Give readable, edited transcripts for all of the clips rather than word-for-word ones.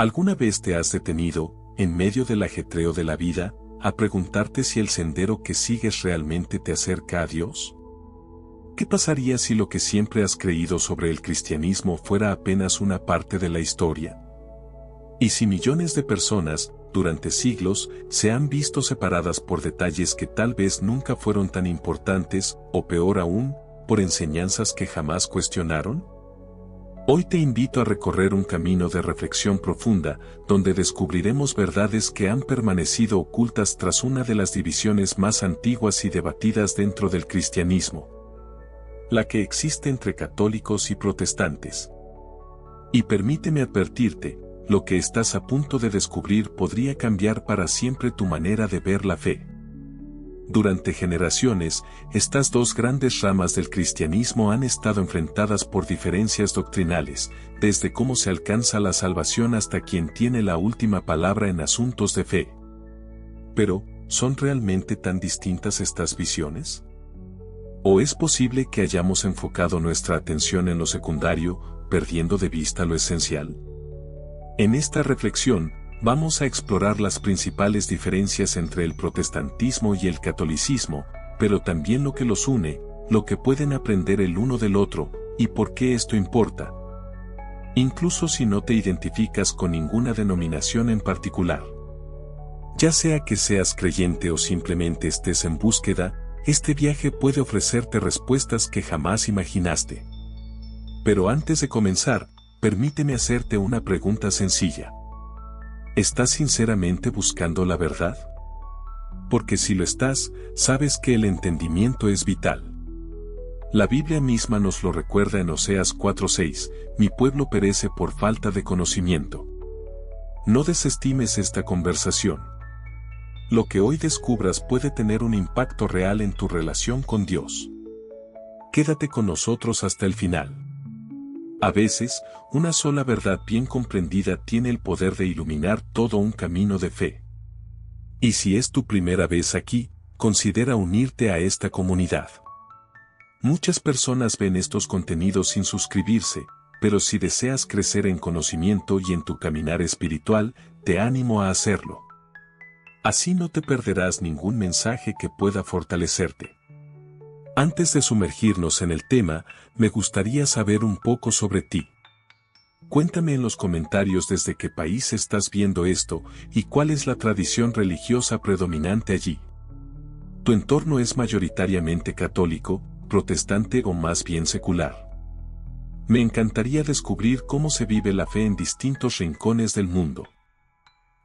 ¿Alguna vez te has detenido, en medio del ajetreo de la vida, a preguntarte si el sendero que sigues realmente te acerca a Dios? ¿Qué pasaría si lo que siempre has creído sobre el cristianismo fuera apenas una parte de la historia? ¿Y si millones de personas, durante siglos, se han visto separadas por detalles que tal vez nunca fueron tan importantes, o peor aún, por enseñanzas que jamás cuestionaron? Hoy te invito a recorrer un camino de reflexión profunda, donde descubriremos verdades que han permanecido ocultas tras una de las divisiones más antiguas y debatidas dentro del cristianismo, la que existe entre católicos y protestantes. Y permíteme advertirte, lo que estás a punto de descubrir podría cambiar para siempre tu manera de ver la fe. Durante generaciones, estas dos grandes ramas del cristianismo han estado enfrentadas por diferencias doctrinales, desde cómo se alcanza la salvación hasta quien tiene la última palabra en asuntos de fe. Pero, ¿son realmente tan distintas estas visiones? ¿O es posible que hayamos enfocado nuestra atención en lo secundario, perdiendo de vista lo esencial? En esta reflexión, vamos a explorar las principales diferencias entre el protestantismo y el catolicismo, pero también lo que los une, lo que pueden aprender el uno del otro, y por qué esto importa. Incluso si no te identificas con ninguna denominación en particular. Ya sea que seas creyente o simplemente estés en búsqueda, este viaje puede ofrecerte respuestas que jamás imaginaste. Pero antes de comenzar, permíteme hacerte una pregunta sencilla. ¿Estás sinceramente buscando la verdad? Porque si lo estás, sabes que el entendimiento es vital. La Biblia misma nos lo recuerda en Oseas 4:6, mi pueblo perece por falta de conocimiento. No desestimes esta conversación. Lo que hoy descubras puede tener un impacto real en tu relación con Dios. Quédate con nosotros hasta el final. A veces, una sola verdad bien comprendida tiene el poder de iluminar todo un camino de fe. Y si es tu primera vez aquí, considera unirte a esta comunidad. Muchas personas ven estos contenidos sin suscribirse, pero si deseas crecer en conocimiento y en tu caminar espiritual, te animo a hacerlo. Así no te perderás ningún mensaje que pueda fortalecerte. Antes de sumergirnos en el tema, me gustaría saber un poco sobre ti. Cuéntame en los comentarios desde qué país estás viendo esto y cuál es la tradición religiosa predominante allí. ¿Tu entorno es mayoritariamente católico, protestante o más bien secular? Me encantaría descubrir cómo se vive la fe en distintos rincones del mundo.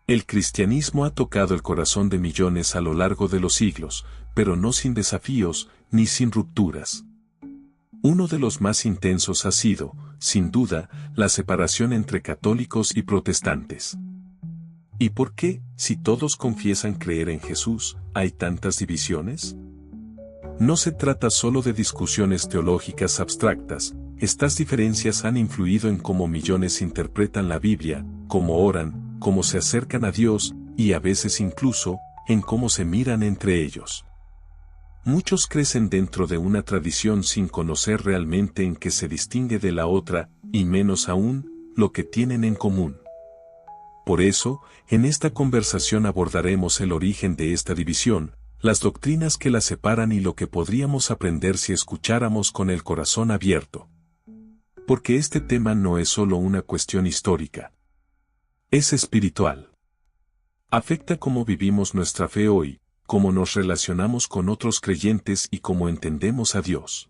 El cristianismo ha tocado el corazón de millones a lo largo de los siglos, pero no sin desafíos, ni sin rupturas. Uno de los más intensos ha sido, sin duda, la separación entre católicos y protestantes. ¿Y por qué, si todos confiesan creer en Jesús, hay tantas divisiones? No se trata solo de discusiones teológicas abstractas, estas diferencias han influido en cómo millones interpretan la Biblia, cómo oran, cómo se acercan a Dios, y a veces incluso, en cómo se miran entre ellos. Muchos crecen dentro de una tradición sin conocer realmente en qué se distingue de la otra, y menos aún, lo que tienen en común. Por eso, en esta conversación abordaremos el origen de esta división, las doctrinas que la separan y lo que podríamos aprender si escucháramos con el corazón abierto. Porque este tema no es solo una cuestión histórica. Es espiritual. Afecta cómo vivimos nuestra fe hoy, cómo nos relacionamos con otros creyentes y cómo entendemos a Dios.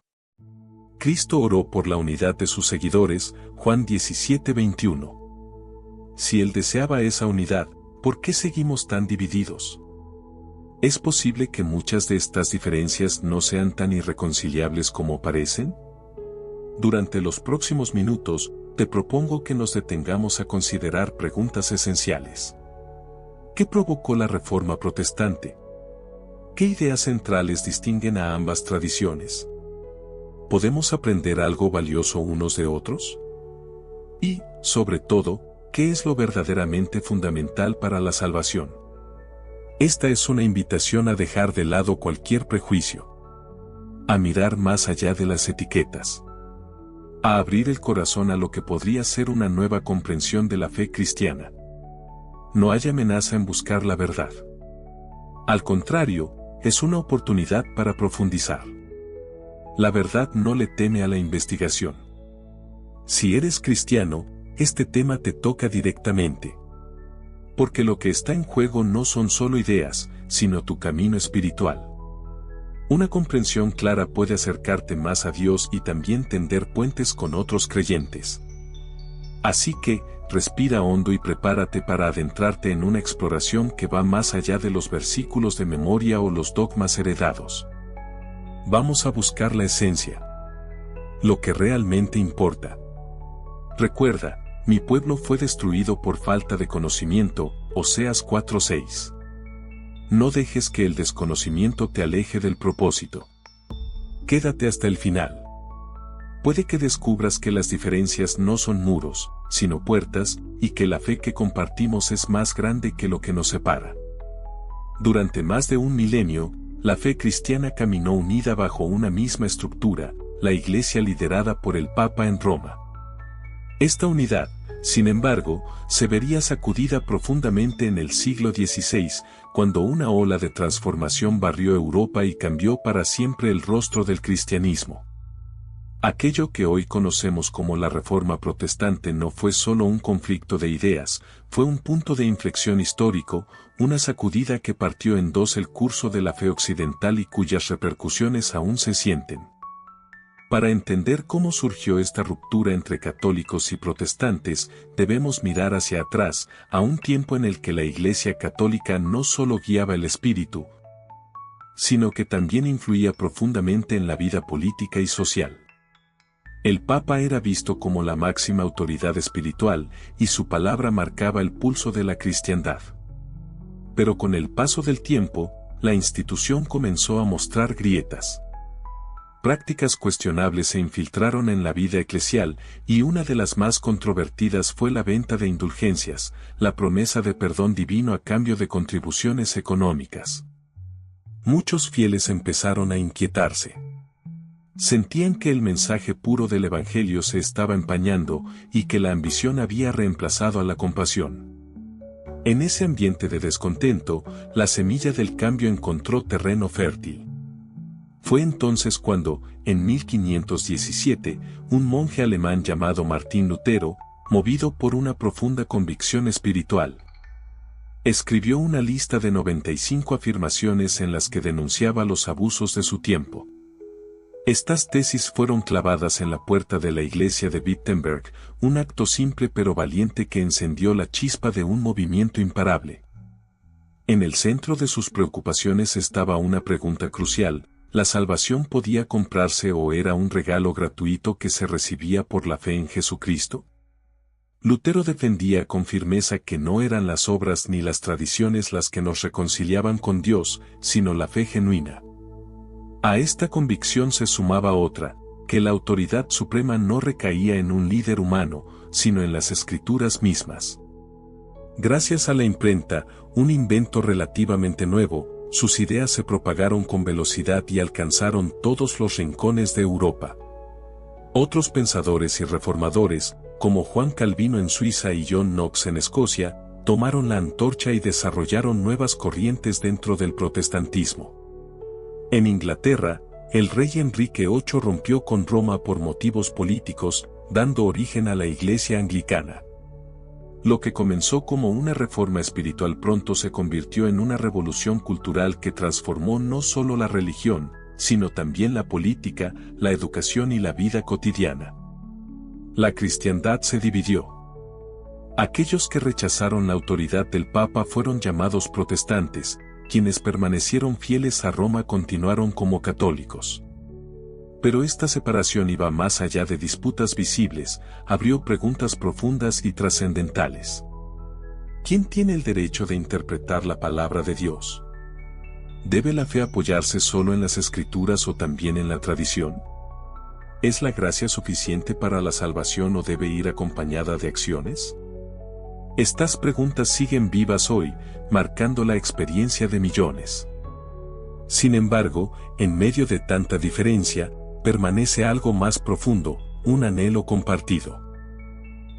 Cristo oró por la unidad de sus seguidores, Juan 17:21. Si Él deseaba esa unidad, ¿por qué seguimos tan divididos? ¿Es posible que muchas de estas diferencias no sean tan irreconciliables como parecen? Durante los próximos minutos, te propongo que nos detengamos a considerar preguntas esenciales. ¿Qué provocó la Reforma Protestante? ¿Qué ideas centrales distinguen a ambas tradiciones? ¿Podemos aprender algo valioso unos de otros? Y, sobre todo, ¿qué es lo verdaderamente fundamental para la salvación? Esta es una invitación a dejar de lado cualquier prejuicio, a mirar más allá de las etiquetas, a abrir el corazón a lo que podría ser una nueva comprensión de la fe cristiana. no hay amenaza en buscar la verdad. Al contrario, es una oportunidad para profundizar. La verdad no le teme a la investigación. Si eres cristiano, este tema te toca directamente. Porque lo que está en juego no son solo ideas, sino tu camino espiritual. Una comprensión clara puede acercarte más a Dios y también tender puentes con otros creyentes. Así que, respira hondo y prepárate para adentrarte en una exploración que va más allá de los versículos de memoria o los dogmas heredados. Vamos a buscar la esencia. Lo que realmente importa. Recuerda, mi pueblo fue destruido por falta de conocimiento, Oseas 4:6. No dejes que el desconocimiento te aleje del propósito. Quédate hasta el final. Puede que descubras que las diferencias no son muros, sino puertas, y que la fe que compartimos es más grande que lo que nos separa. Durante más de un milenio, la fe cristiana caminó unida bajo una misma estructura, la Iglesia liderada por el Papa en Roma. Esta unidad, sin embargo, se vería sacudida profundamente en el siglo XVI, cuando una ola de transformación barrió Europa y cambió para siempre el rostro del cristianismo. Aquello que hoy conocemos como la Reforma Protestante no fue solo un conflicto de ideas, fue un punto de inflexión histórico, una sacudida que partió en dos el curso de la fe occidental y cuyas repercusiones aún se sienten. Para entender cómo surgió esta ruptura entre católicos y protestantes, debemos mirar hacia atrás, a un tiempo en el que la Iglesia católica no solo guiaba el espíritu, sino que también influía profundamente en la vida política y social. El Papa era visto como la máxima autoridad espiritual, y su palabra marcaba el pulso de la cristiandad. Pero con el paso del tiempo, la institución comenzó a mostrar grietas. Prácticas cuestionables se infiltraron en la vida eclesial, y una de las más controvertidas fue la venta de indulgencias, la promesa de perdón divino a cambio de contribuciones económicas. Muchos fieles empezaron a inquietarse. Sentían que el mensaje puro del Evangelio se estaba empañando y que la ambición había reemplazado a la compasión. En ese ambiente de descontento, la semilla del cambio encontró terreno fértil. Fue entonces cuando, en 1517, un monje alemán llamado Martín Lutero, movido por una profunda convicción espiritual, escribió una lista de 95 afirmaciones en las que denunciaba los abusos de su tiempo. Estas tesis fueron clavadas en la puerta de la iglesia de Wittenberg, un acto simple pero valiente que encendió la chispa de un movimiento imparable. En el centro de sus preocupaciones estaba una pregunta crucial: ¿la salvación podía comprarse o era un regalo gratuito que se recibía por la fe en Jesucristo? Lutero defendía con firmeza que no eran las obras ni las tradiciones las que nos reconciliaban con Dios, sino la fe genuina. A esta convicción se sumaba otra, que la autoridad suprema no recaía en un líder humano, sino en las Escrituras mismas. Gracias a la imprenta, un invento relativamente nuevo, sus ideas se propagaron con velocidad y alcanzaron todos los rincones de Europa. Otros pensadores y reformadores, como Juan Calvino en Suiza y John Knox en Escocia, tomaron la antorcha y desarrollaron nuevas corrientes dentro del protestantismo. En Inglaterra, el rey Enrique VIII rompió con Roma por motivos políticos, dando origen a la Iglesia anglicana. Lo que comenzó como una reforma espiritual pronto se convirtió en una revolución cultural que transformó no solo la religión, sino también la política, la educación y la vida cotidiana. La cristiandad se dividió. Aquellos que rechazaron la autoridad del Papa fueron llamados protestantes, quienes permanecieron fieles a Roma continuaron como católicos. Pero esta separación iba más allá de disputas visibles, abrió preguntas profundas y trascendentales. ¿Quién tiene el derecho de interpretar la palabra de Dios? ¿Debe la fe apoyarse solo en las Escrituras o también en la tradición? ¿Es la gracia suficiente para la salvación o debe ir acompañada de acciones? Estas preguntas siguen vivas hoy, marcando la experiencia de millones. Sin embargo, en medio de tanta diferencia, permanece algo más profundo, un anhelo compartido.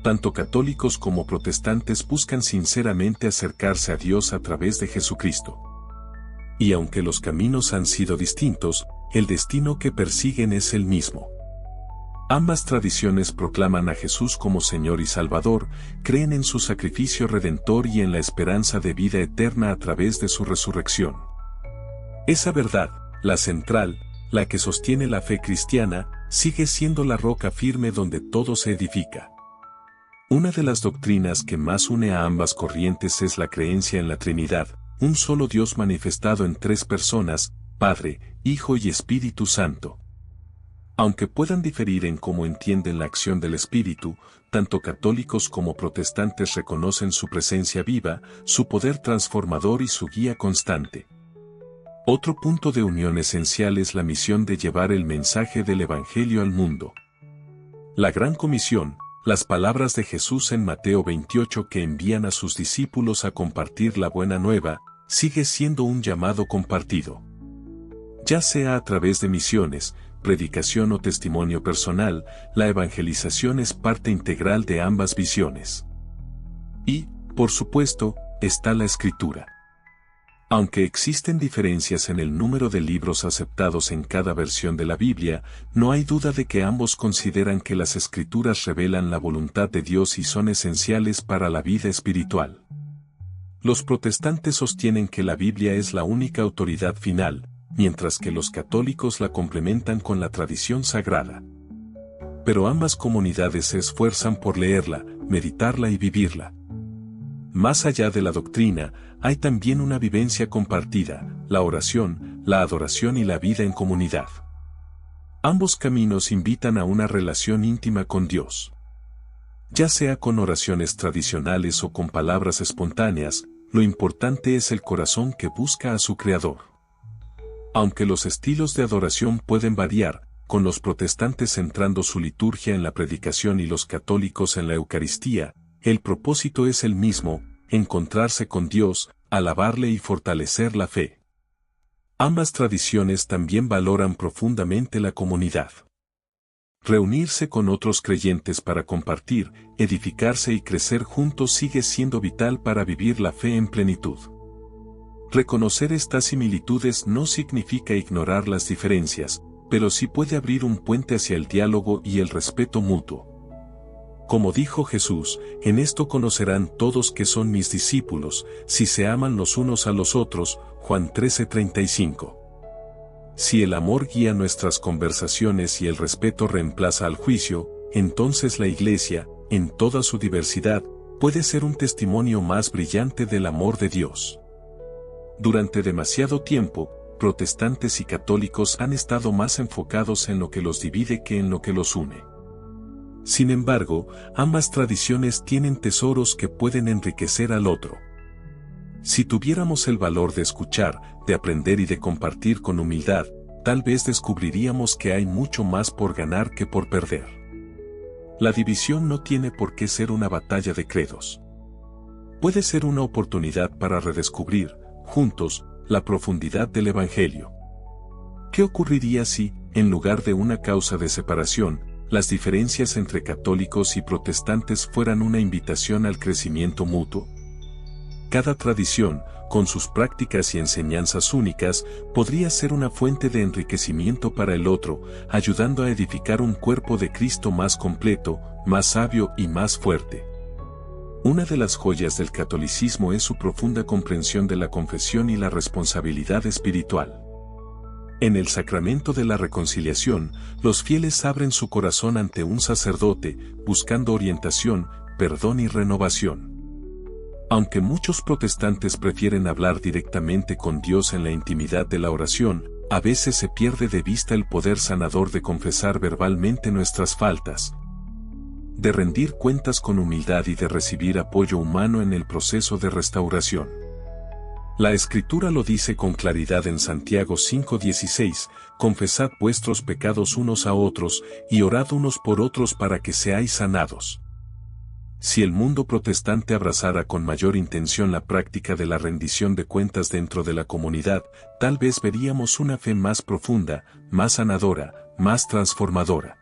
tanto católicos como protestantes buscan sinceramente acercarse a Dios a través de Jesucristo. Y aunque los caminos han sido distintos, el destino que persiguen es el mismo. Ambas tradiciones proclaman a Jesús como Señor y Salvador, creen en su sacrificio redentor y en la esperanza de vida eterna a través de su resurrección. Esa verdad, la central, la que sostiene la fe cristiana, sigue siendo la roca firme donde todo se edifica. Una de las doctrinas que más une a ambas corrientes es la creencia en la Trinidad, un solo Dios manifestado en tres personas, Padre, Hijo y Espíritu Santo. Aunque puedan diferir en cómo entienden la acción del Espíritu, tanto católicos como protestantes reconocen su presencia viva, su poder transformador y su guía constante. Otro punto de unión esencial es la misión de llevar el mensaje del Evangelio al mundo. La Gran Comisión, las palabras de Jesús en Mateo 28 que envían a sus discípulos a compartir la buena nueva, sigue siendo un llamado compartido. Ya sea a través de misiones, predicación o testimonio personal, la evangelización es parte integral de ambas visiones. Y, por supuesto, está la Escritura. Aunque existen diferencias en el número de libros aceptados en cada versión de la Biblia, no hay duda de que ambos consideran que las Escrituras revelan la voluntad de Dios y son esenciales para la vida espiritual. Los protestantes sostienen que la Biblia es la única autoridad final, mientras que los católicos la complementan con la tradición sagrada. Pero ambas comunidades se esfuerzan por leerla, meditarla y vivirla. Más allá de la doctrina, hay también una vivencia compartida, la oración, la adoración y la vida en comunidad. Ambos caminos invitan a una relación íntima con Dios. Ya sea con oraciones tradicionales o con palabras espontáneas, lo importante es el corazón que busca a su Creador. Aunque los estilos de adoración pueden variar, con los protestantes centrando su liturgia en la predicación y los católicos en la Eucaristía, el propósito es el mismo, encontrarse con Dios, alabarle y fortalecer la fe. Ambas tradiciones también valoran profundamente la comunidad. Reunirse con otros creyentes para compartir, edificarse y crecer juntos sigue siendo vital para vivir la fe en plenitud. Reconocer estas similitudes no significa ignorar las diferencias, pero sí puede abrir un puente hacia el diálogo y el respeto mutuo. Como dijo Jesús, en esto conocerán todos que son mis discípulos, si se aman los unos a los otros, Juan 13:35. Si el amor guía nuestras conversaciones y el respeto reemplaza al juicio, entonces la Iglesia, en toda su diversidad, puede ser un testimonio más brillante del amor de Dios. Durante demasiado tiempo, protestantes y católicos han estado más enfocados en lo que los divide que en lo que los une. Sin embargo, ambas tradiciones tienen tesoros que pueden enriquecer al otro. Si tuviéramos el valor de escuchar, de aprender y de compartir con humildad, tal vez descubriríamos que hay mucho más por ganar que por perder. La división no tiene por qué ser una batalla de credos. Puede ser una oportunidad para redescubrir, juntos, la profundidad del Evangelio. ¿Qué ocurriría si, en lugar de una causa de separación, las diferencias entre católicos y protestantes fueran una invitación al crecimiento mutuo? Cada tradición, con sus prácticas y enseñanzas únicas, podría ser una fuente de enriquecimiento para el otro, ayudando a edificar un cuerpo de Cristo más completo, más sabio y más fuerte. Una de las joyas del catolicismo es su profunda comprensión de la confesión y la responsabilidad espiritual. En el sacramento de la reconciliación, los fieles abren su corazón ante un sacerdote, buscando orientación, perdón y renovación. Aunque muchos protestantes prefieren hablar directamente con Dios en la intimidad de la oración, a veces se pierde de vista el poder sanador de confesar verbalmente nuestras faltas, de rendir cuentas con humildad y de recibir apoyo humano en el proceso de restauración. La Escritura lo dice con claridad en Santiago 5:16, confesad vuestros pecados unos a otros, y orad unos por otros para que seáis sanados. Si el mundo protestante abrazara con mayor intención la práctica de la rendición de cuentas dentro de la comunidad, tal vez veríamos una fe más profunda, más sanadora, más transformadora.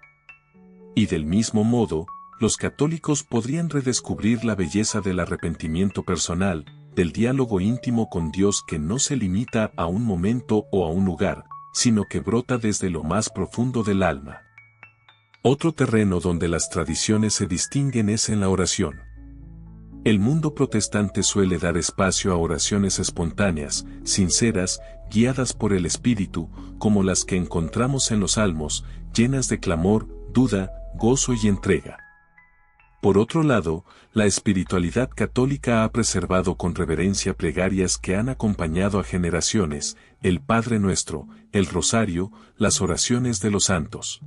Y del mismo modo, los católicos podrían redescubrir la belleza del arrepentimiento personal, del diálogo íntimo con Dios que no se limita a un momento o a un lugar, sino que brota desde lo más profundo del alma. Otro terreno donde las tradiciones se distinguen es en la oración. El mundo protestante suele dar espacio a oraciones espontáneas, sinceras, guiadas por el Espíritu, como las que encontramos en los Salmos, llenas de clamor, duda, gozo y entrega. Por otro lado, la espiritualidad católica ha preservado con reverencia plegarias que han acompañado a generaciones, el Padre Nuestro, el Rosario, las oraciones de los santos.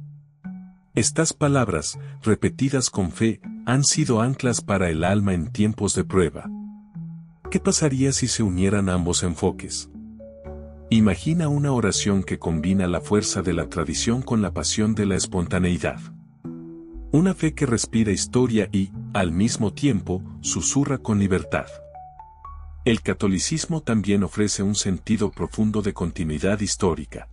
Estas palabras, repetidas con fe, han sido anclas para el alma en tiempos de prueba. ¿Qué pasaría si se unieran ambos enfoques? Imagina una oración que combina la fuerza de la tradición con la pasión de la espontaneidad. Una fe que respira historia y, al mismo tiempo, susurra con libertad. El catolicismo también ofrece un sentido profundo de continuidad histórica.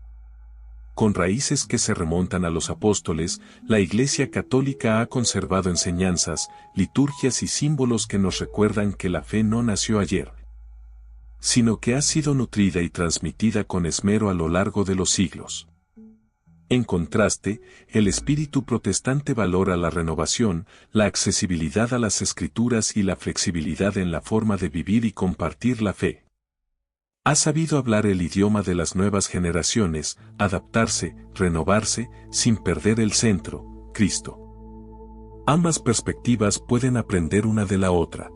Con raíces que se remontan a los apóstoles, la Iglesia Católica ha conservado enseñanzas, liturgias y símbolos que nos recuerdan que la fe no nació ayer, sino que ha sido nutrida y transmitida con esmero a lo largo de los siglos. En contraste, el espíritu protestante valora la renovación, la accesibilidad a las escrituras y la flexibilidad en la forma de vivir y compartir la fe. Ha sabido hablar el idioma de las nuevas generaciones, adaptarse, renovarse, sin perder el centro, Cristo. Ambas perspectivas pueden aprender una de la otra.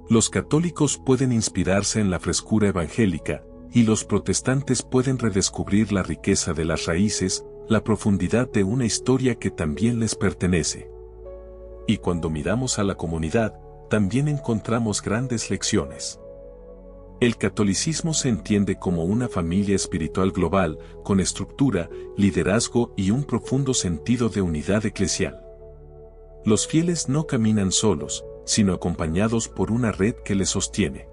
Los católicos pueden inspirarse en la frescura evangélica, y los protestantes pueden redescubrir la riqueza de las raíces, la profundidad de una historia que también les pertenece. Y cuando miramos a la comunidad, también encontramos grandes lecciones. El catolicismo se entiende como una familia espiritual global, con estructura, liderazgo y un profundo sentido de unidad eclesial. Los fieles no caminan solos, sino acompañados por una red que les sostiene.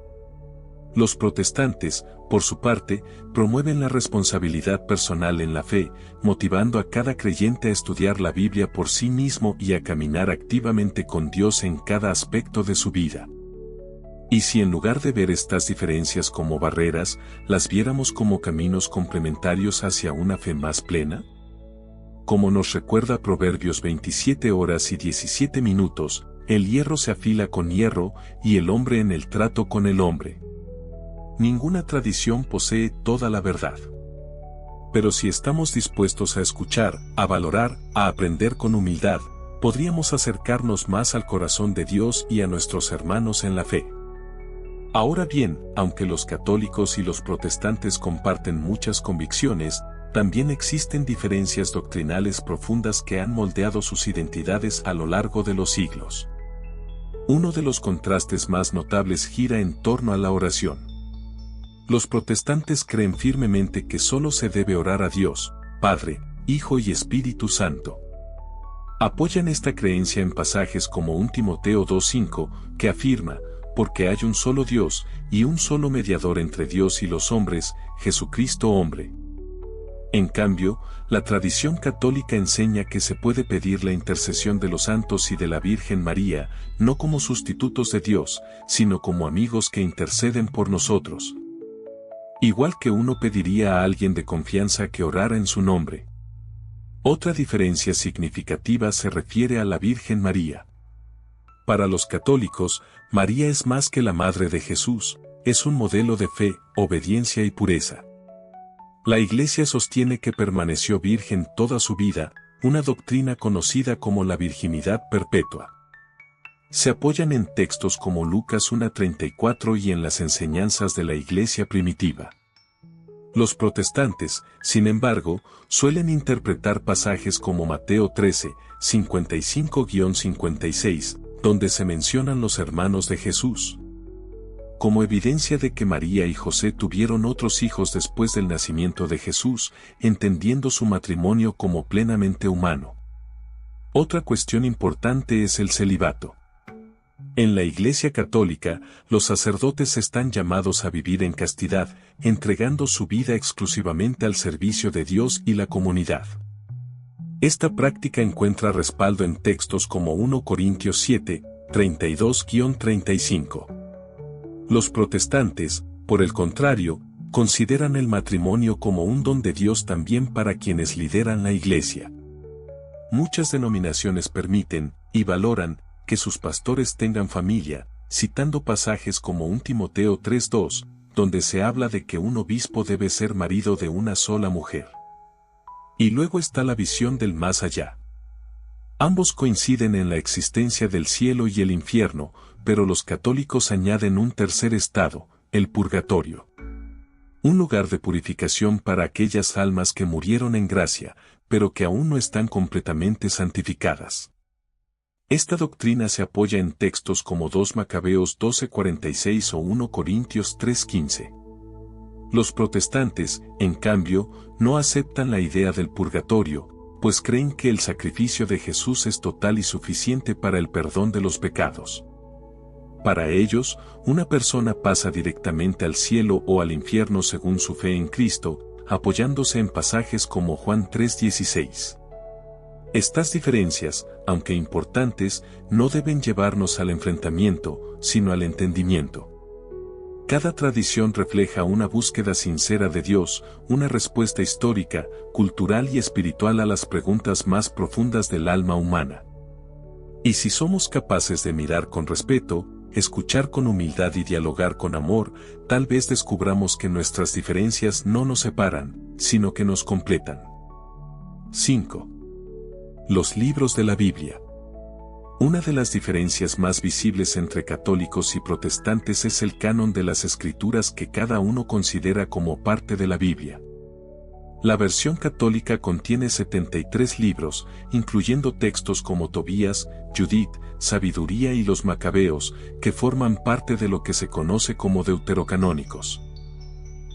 Los protestantes, por su parte, promueven la responsabilidad personal en la fe, motivando a cada creyente a estudiar la Biblia por sí mismo y a caminar activamente con Dios en cada aspecto de su vida. ¿Y si en lugar de ver estas diferencias como barreras, las viéramos como caminos complementarios hacia una fe más plena? Como nos recuerda Proverbios 27 horas y 17 minutos, el hierro se afila con hierro y el hombre en el trato con el hombre. Ninguna tradición posee toda la verdad. Pero si estamos dispuestos a escuchar, a valorar, a aprender con humildad, podríamos acercarnos más al corazón de Dios y a nuestros hermanos en la fe. Ahora bien, aunque los católicos y los protestantes comparten muchas convicciones, también existen diferencias doctrinales profundas que han moldeado sus identidades a lo largo de los siglos. Uno de los contrastes más notables gira en torno a la oración. Los protestantes creen firmemente que solo se debe orar a Dios, Padre, Hijo y Espíritu Santo. Apoyan esta creencia en pasajes como 1 Timoteo 2:5, que afirma, porque hay un solo Dios, y un solo mediador entre Dios y los hombres, Jesucristo hombre. En cambio, la tradición católica enseña que se puede pedir la intercesión de los santos y de la Virgen María, no como sustitutos de Dios, sino como amigos que interceden por nosotros. Igual que uno pediría a alguien de confianza que orara en su nombre. Otra diferencia significativa se refiere a la Virgen María. Para los católicos, María es más que la Madre de Jesús, es un modelo de fe, obediencia y pureza. La Iglesia sostiene que permaneció virgen toda su vida, una doctrina conocida como la virginidad perpetua. Se apoyan en textos como Lucas 1:34 y en las enseñanzas de la Iglesia primitiva. Los protestantes, sin embargo, suelen interpretar pasajes como Mateo 13:55-56, donde se mencionan los hermanos de Jesús, como evidencia de que María y José tuvieron otros hijos después del nacimiento de Jesús, entendiendo su matrimonio como plenamente humano. Otra cuestión importante es el celibato. En la Iglesia Católica, los sacerdotes están llamados a vivir en castidad, entregando su vida exclusivamente al servicio de Dios y la comunidad. Esta práctica encuentra respaldo en textos como 1 Corintios 7, 32-35. Los protestantes, por el contrario, consideran el matrimonio como un don de Dios también para quienes lideran la iglesia. Muchas denominaciones permiten, y valoran, que sus pastores tengan familia, citando pasajes como 1 Timoteo 3:2, donde se habla de que un obispo debe ser marido de una sola mujer. Y luego está la visión del más allá. Ambos coinciden en la existencia del cielo y el infierno, pero los católicos añaden un tercer estado, el purgatorio. Un lugar de purificación para aquellas almas que murieron en gracia, pero que aún no están completamente santificadas. Esta doctrina se apoya en textos como 2 Macabeos 12:46 o 1 Corintios 3:15. Los protestantes, en cambio, no aceptan la idea del purgatorio, pues creen que el sacrificio de Jesús es total y suficiente para el perdón de los pecados. Para ellos, una persona pasa directamente al cielo o al infierno según su fe en Cristo, apoyándose en pasajes como Juan 3:16. Estas diferencias, aunque importantes, no deben llevarnos al enfrentamiento, sino al entendimiento. Cada tradición refleja una búsqueda sincera de Dios, una respuesta histórica, cultural y espiritual a las preguntas más profundas del alma humana. Y si somos capaces de mirar con respeto, escuchar con humildad y dialogar con amor, tal vez descubramos que nuestras diferencias no nos separan, sino que nos completan. 5. Los libros de la Biblia. Una de las diferencias más visibles entre católicos y protestantes es el canon de las escrituras que cada uno considera como parte de la Biblia. La versión católica contiene 73 libros, incluyendo textos como Tobías, Judith, Sabiduría y los Macabeos, que forman parte de lo que se conoce como deuterocanónicos.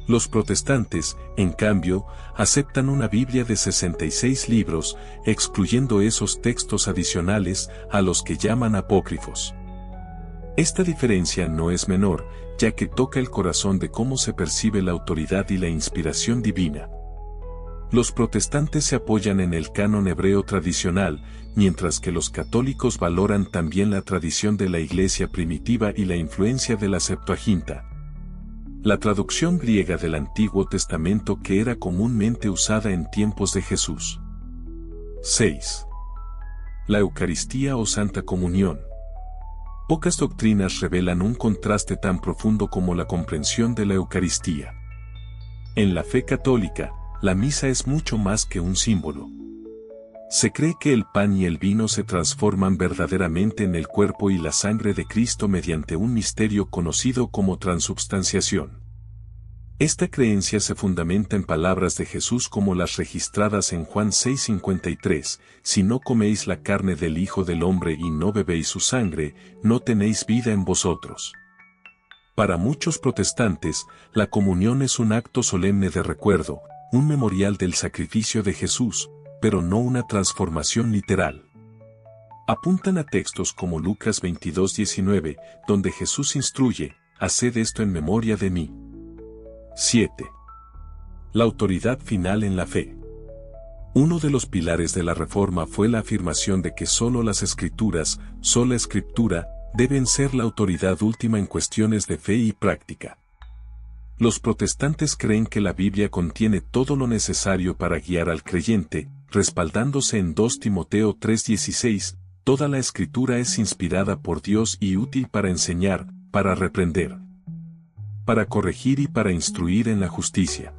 Los protestantes, en cambio, aceptan una Biblia de 66 libros, excluyendo esos textos adicionales, a los que llaman apócrifos. Esta diferencia no es menor, ya que toca el corazón de cómo se percibe la autoridad y la inspiración divina. Los protestantes se apoyan en el canon hebreo tradicional, mientras que los católicos valoran también la tradición de la Iglesia primitiva y la influencia de la Septuaginta, la traducción griega del Antiguo Testamento que era comúnmente usada en tiempos de Jesús. 6. La Eucaristía o Santa Comunión. Pocas doctrinas revelan un contraste tan profundo como la comprensión de la Eucaristía. En la fe católica, la misa es mucho más que un símbolo. Se cree que el pan y el vino se transforman verdaderamente en el cuerpo y la sangre de Cristo mediante un misterio conocido como transubstanciación. Esta creencia se fundamenta en palabras de Jesús como las registradas en Juan 6:53, si no coméis la carne del Hijo del Hombre y no bebéis su sangre, no tenéis vida en vosotros. Para muchos protestantes, la comunión es un acto solemne de recuerdo, un memorial del sacrificio de Jesús, pero no una transformación literal. Apuntan a textos como Lucas 22:19, donde Jesús instruye, haced esto en memoria de mí. 7. La autoridad final en la fe. Uno de los pilares de la Reforma fue la afirmación de que solo las Escrituras, sola Escritura, deben ser la autoridad última en cuestiones de fe y práctica. Los protestantes creen que la Biblia contiene todo lo necesario para guiar al creyente, respaldándose en 2 Timoteo 3:16, toda la Escritura es inspirada por Dios y útil para enseñar, para reprender, para corregir y para instruir en la justicia.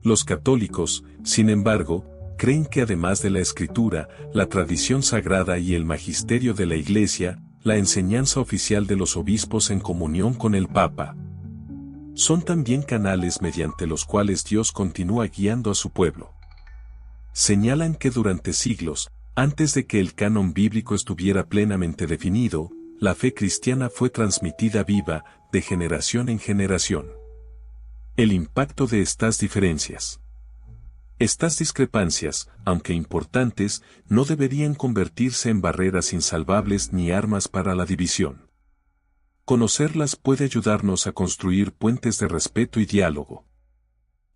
Los católicos, sin embargo, creen que además de la Escritura, la tradición sagrada y el magisterio de la Iglesia, la enseñanza oficial de los obispos en comunión con el Papa, son también canales mediante los cuales Dios continúa guiando a su pueblo. Señalan que durante siglos, antes de que el canon bíblico estuviera plenamente definido, la fe cristiana fue transmitida viva, de generación en generación. El impacto de estas diferencias. Estas discrepancias, aunque importantes, no deberían convertirse en barreras insalvables ni armas para la división. Conocerlas puede ayudarnos a construir puentes de respeto y diálogo.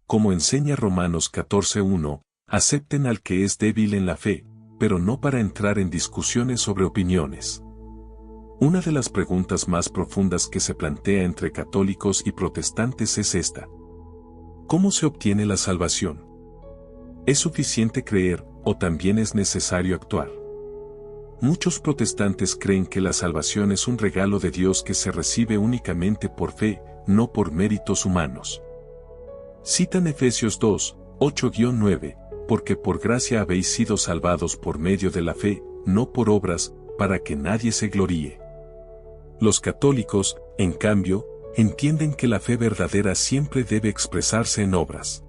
Como enseña Romanos 14:1, Acepten al que es débil en la fe, pero no para entrar en discusiones sobre opiniones. Una de las preguntas más profundas que se plantea entre católicos y protestantes es esta: ¿cómo se obtiene la salvación? ¿Es suficiente creer, o también es necesario actuar? Muchos protestantes creen que la salvación es un regalo de Dios que se recibe únicamente por fe, no por méritos humanos. Citan Efesios 2, 8-9, porque por gracia habéis sido salvados por medio de la fe, no por obras, para que nadie se gloríe. Los católicos, en cambio, entienden que la fe verdadera siempre debe expresarse en obras.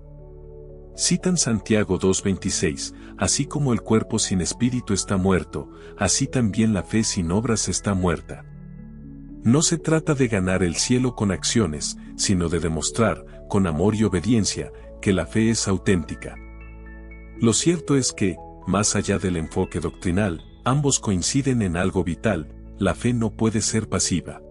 Citan Santiago 2:26, así como el cuerpo sin espíritu está muerto, así también la fe sin obras está muerta. No se trata de ganar el cielo con acciones, sino de demostrar, con amor y obediencia, que la fe es auténtica. Lo cierto es que, más allá del enfoque doctrinal, ambos coinciden en algo vital: la fe no puede ser pasiva.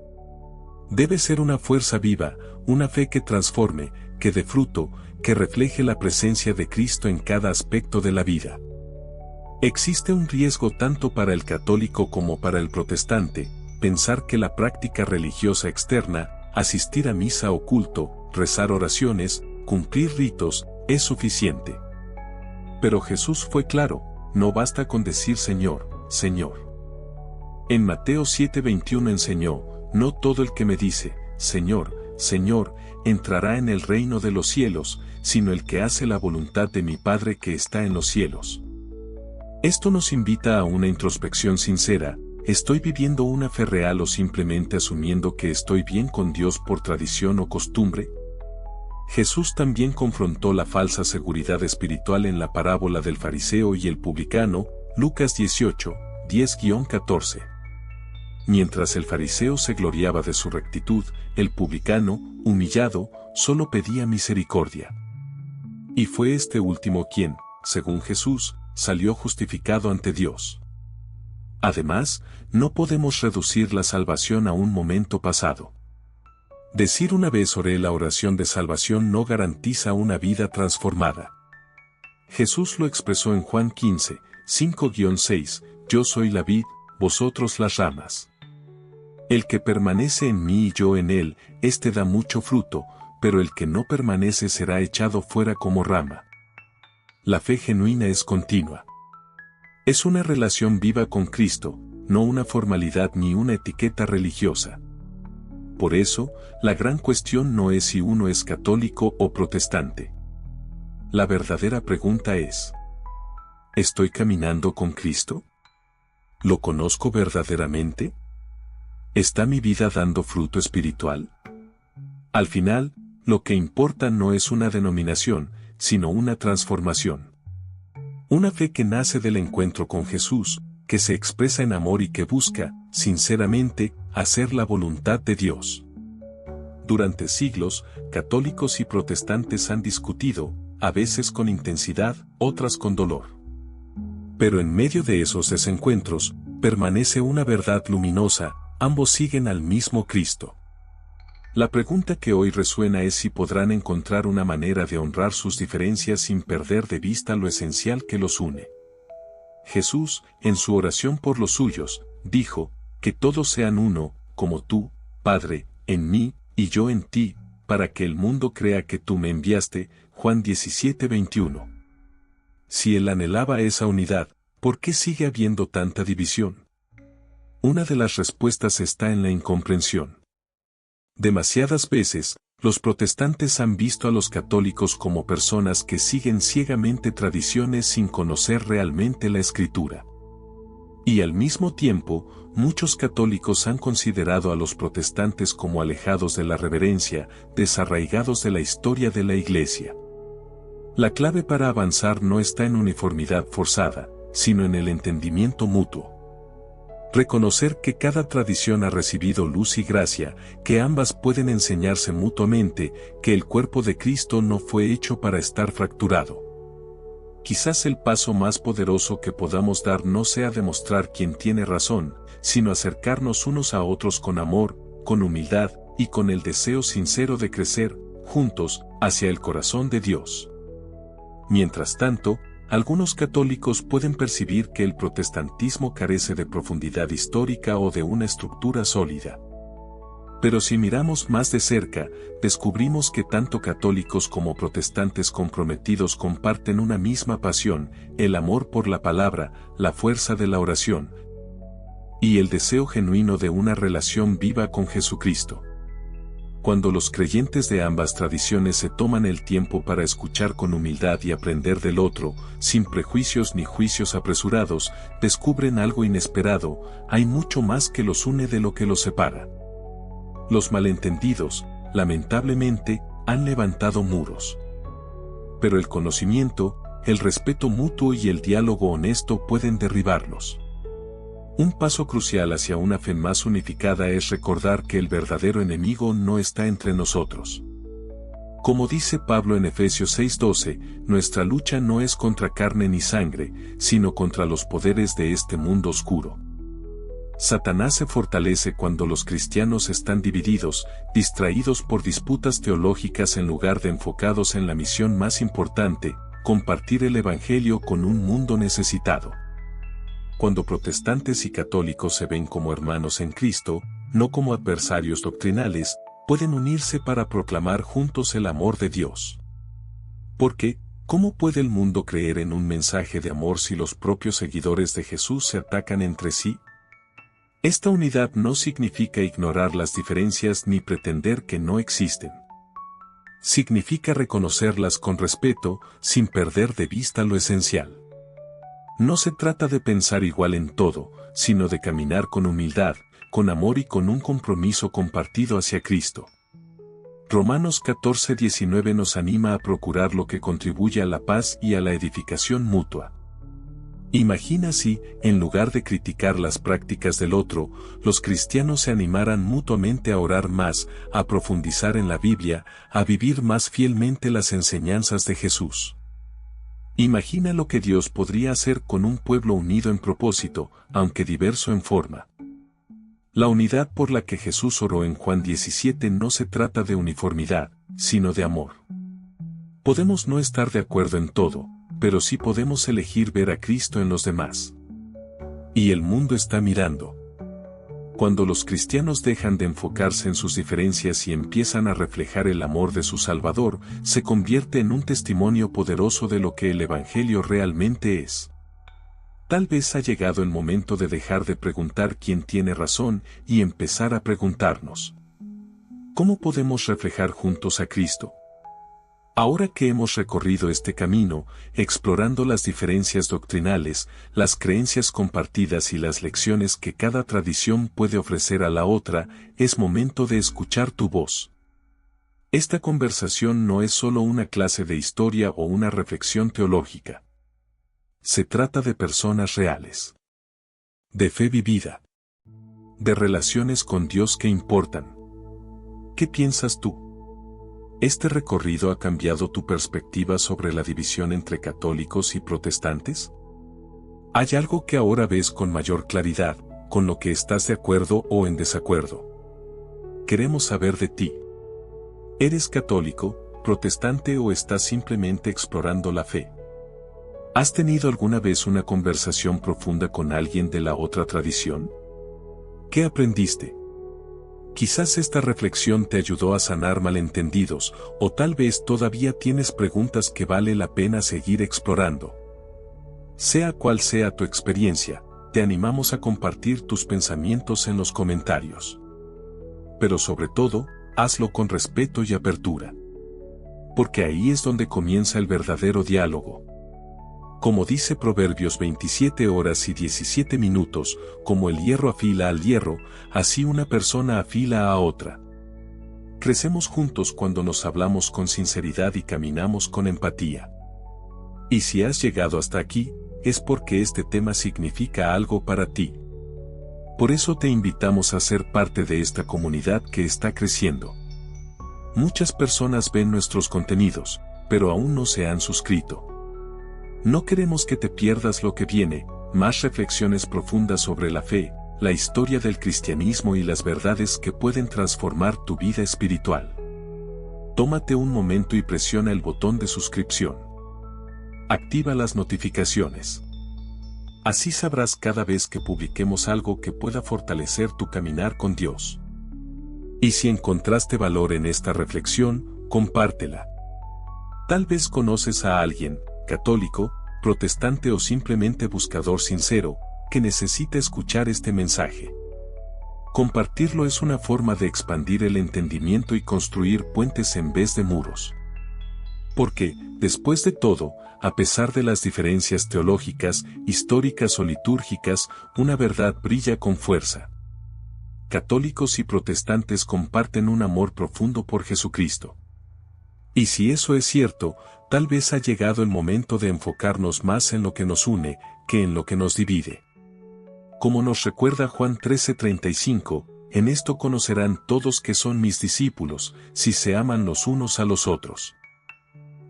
Debe ser una fuerza viva, una fe que transforme, que dé fruto, que refleje la presencia de Cristo en cada aspecto de la vida. Existe un riesgo tanto para el católico como para el protestante: pensar que la práctica religiosa externa, asistir a misa o culto, rezar oraciones, cumplir ritos, es suficiente. Pero Jesús fue claro: no basta con decir Señor, Señor. En Mateo 7:21 enseñó: no todo el que me dice, Señor, Señor, entrará en el reino de los cielos, sino el que hace la voluntad de mi Padre que está en los cielos. Esto nos invita a una introspección sincera: ¿estoy viviendo una fe real o simplemente asumiendo que estoy bien con Dios por tradición o costumbre? Jesús también confrontó la falsa seguridad espiritual en la parábola del fariseo y el publicano, Lucas 18, 10-14. Mientras el fariseo se gloriaba de su rectitud, el publicano, humillado, solo pedía misericordia. Y fue este último quien, según Jesús, salió justificado ante Dios. Además, no podemos reducir la salvación a un momento pasado. Decir una vez oré la oración de salvación no garantiza una vida transformada. Jesús lo expresó en Juan 15, 5-6, yo soy la vid, vosotros las ramas. El que permanece en mí y yo en él, éste da mucho fruto, pero el que no permanece será echado fuera como rama. La fe genuina es continua. Es una relación viva con Cristo, no una formalidad ni una etiqueta religiosa. Por eso, la gran cuestión no es si uno es católico o protestante. La verdadera pregunta es: ¿estoy caminando con Cristo? ¿Lo conozco verdaderamente? ¿Está mi vida dando fruto espiritual? Al final, lo que importa no es una denominación, sino una transformación. Una fe que nace del encuentro con Jesús, que se expresa en amor y que busca, sinceramente, hacer la voluntad de Dios. Durante siglos, católicos y protestantes han discutido, a veces con intensidad, otras con dolor. Pero en medio de esos desencuentros, permanece una verdad luminosa: ambos siguen al mismo Cristo. La pregunta que hoy resuena es si podrán encontrar una manera de honrar sus diferencias sin perder de vista lo esencial que los une. Jesús, en su oración por los suyos, dijo: que todos sean uno, como tú, Padre, en mí, y yo en ti, para que el mundo crea que tú me enviaste. Juan 17:21. Si él anhelaba esa unidad, ¿por qué sigue habiendo tanta división? Una de las respuestas está en la incomprensión. Demasiadas veces, los protestantes han visto a los católicos como personas que siguen ciegamente tradiciones sin conocer realmente la Escritura. Y al mismo tiempo, muchos católicos han considerado a los protestantes como alejados de la reverencia, desarraigados de la historia de la Iglesia. La clave para avanzar no está en uniformidad forzada, sino en el entendimiento mutuo. Reconocer que cada tradición ha recibido luz y gracia, que ambas pueden enseñarse mutuamente, que el cuerpo de Cristo no fue hecho para estar fracturado. Quizás el paso más poderoso que podamos dar no sea demostrar quién tiene razón, sino acercarnos unos a otros con amor, con humildad, y con el deseo sincero de crecer, juntos, hacia el corazón de Dios. Mientras tanto, Algunos católicos pueden percibir que el protestantismo carece de profundidad histórica o de una estructura sólida. Pero si miramos más de cerca, descubrimos que tanto católicos como protestantes comprometidos comparten una misma pasión, el amor por la palabra, la fuerza de la oración y el deseo genuino de una relación viva con Jesucristo. Cuando los creyentes de ambas tradiciones se toman el tiempo para escuchar con humildad y aprender del otro, sin prejuicios ni juicios apresurados, descubren algo inesperado: hay mucho más que los une de lo que los separa. Los malentendidos, lamentablemente, han levantado muros. Pero el conocimiento, el respeto mutuo y el diálogo honesto pueden derribarlos. Un paso crucial hacia una fe más unificada es recordar que el verdadero enemigo no está entre nosotros. Como dice Pablo en Efesios 6:12, nuestra lucha no es contra carne ni sangre, sino contra los poderes de este mundo oscuro. Satanás se fortalece cuando los cristianos están divididos, distraídos por disputas teológicas en lugar de enfocados en la misión más importante: compartir el Evangelio con un mundo necesitado. Cuando protestantes y católicos se ven como hermanos en Cristo, no como adversarios doctrinales, pueden unirse para proclamar juntos el amor de Dios. Porque, ¿cómo puede el mundo creer en un mensaje de amor si los propios seguidores de Jesús se atacan entre sí? Esta unidad no significa ignorar las diferencias ni pretender que no existen. Significa reconocerlas con respeto, sin perder de vista lo esencial. No se trata de pensar igual en todo, sino de caminar con humildad, con amor y con un compromiso compartido hacia Cristo. Romanos 14:19 nos anima a procurar lo que contribuye a la paz y a la edificación mutua. Imagina si, en lugar de criticar las prácticas del otro, los cristianos se animaran mutuamente a orar más, a profundizar en la Biblia, a vivir más fielmente las enseñanzas de Jesús. Imagina lo que Dios podría hacer con un pueblo unido en propósito, aunque diverso en forma. La unidad por la que Jesús oró en Juan 17 no se trata de uniformidad, sino de amor. Podemos no estar de acuerdo en todo, pero sí podemos elegir ver a Cristo en los demás. Y el mundo está mirando. Cuando los cristianos dejan de enfocarse en sus diferencias y empiezan a reflejar el amor de su Salvador, se convierte en un testimonio poderoso de lo que el Evangelio realmente es. Tal vez ha llegado el momento de dejar de preguntar quién tiene razón y empezar a preguntarnos: ¿cómo podemos reflejar juntos a Cristo? Ahora que hemos recorrido este camino, explorando las diferencias doctrinales, las creencias compartidas y las lecciones que cada tradición puede ofrecer a la otra, es momento de escuchar tu voz. Esta conversación no es solo una clase de historia o una reflexión teológica. Se trata de personas reales, de fe vivida, de relaciones con Dios que importan. ¿Qué piensas tú? ¿Este recorrido ha cambiado tu perspectiva sobre la división entre católicos y protestantes? ¿Hay algo que ahora ves con mayor claridad, con lo que estás de acuerdo o en desacuerdo? Queremos saber de ti. ¿Eres católico, protestante o estás simplemente explorando la fe? ¿Has tenido alguna vez una conversación profunda con alguien de la otra tradición? ¿Qué aprendiste? Quizás esta reflexión te ayudó a sanar malentendidos, o tal vez todavía tienes preguntas que vale la pena seguir explorando. Sea cual sea tu experiencia, te animamos a compartir tus pensamientos en los comentarios. Pero sobre todo, hazlo con respeto y apertura. Porque ahí es donde comienza el verdadero diálogo. Como dice Proverbios 27 horas y 17 minutos, como el hierro afila al hierro, así una persona afila a otra. Crecemos juntos cuando nos hablamos con sinceridad y caminamos con empatía. Y si has llegado hasta aquí, es porque este tema significa algo para ti. Por eso te invitamos a ser parte de esta comunidad que está creciendo. Muchas personas ven nuestros contenidos, pero aún no se han suscrito. No queremos que te pierdas lo que viene, más reflexiones profundas sobre la fe, la historia del cristianismo y las verdades que pueden transformar tu vida espiritual. Tómate un momento y presiona el botón de suscripción. Activa las notificaciones. Así sabrás cada vez que publiquemos algo que pueda fortalecer tu caminar con Dios. Y si encontraste valor en esta reflexión, compártela. Tal vez conoces a alguien, católico, protestante o simplemente buscador sincero, que necesita escuchar este mensaje. Compartirlo es una forma de expandir el entendimiento y construir puentes en vez de muros. Porque, después de todo, a pesar de las diferencias teológicas, históricas o litúrgicas, una verdad brilla con fuerza. Católicos y protestantes comparten un amor profundo por Jesucristo. Y si eso es cierto, tal vez ha llegado el momento de enfocarnos más en lo que nos une, que en lo que nos divide. Como nos recuerda Juan 13:35, en esto conocerán todos que son mis discípulos, si se aman los unos a los otros.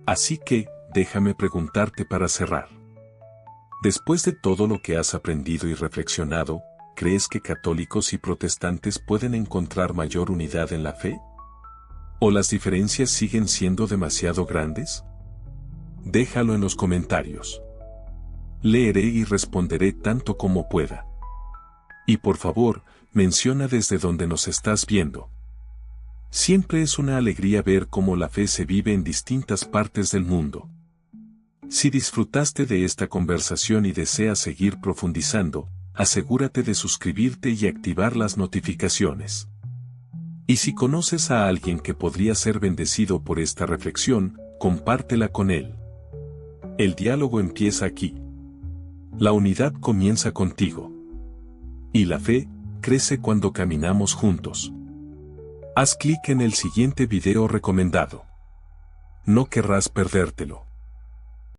Así que, déjame preguntarte para cerrar. Después de todo lo que has aprendido y reflexionado, ¿crees que católicos y protestantes pueden encontrar mayor unidad en la fe? ¿O las diferencias siguen siendo demasiado grandes? Déjalo en los comentarios. Leeré y responderé tanto como pueda. Y por favor, menciona desde donde nos estás viendo. Siempre es una alegría ver cómo la fe se vive en distintas partes del mundo. Si disfrutaste de esta conversación y deseas seguir profundizando, asegúrate de suscribirte y activar las notificaciones. Y si conoces a alguien que podría ser bendecido por esta reflexión, compártela con él. El diálogo empieza aquí. La unidad comienza contigo. Y la fe crece cuando caminamos juntos. Haz clic en el siguiente video recomendado. No querrás perdértelo.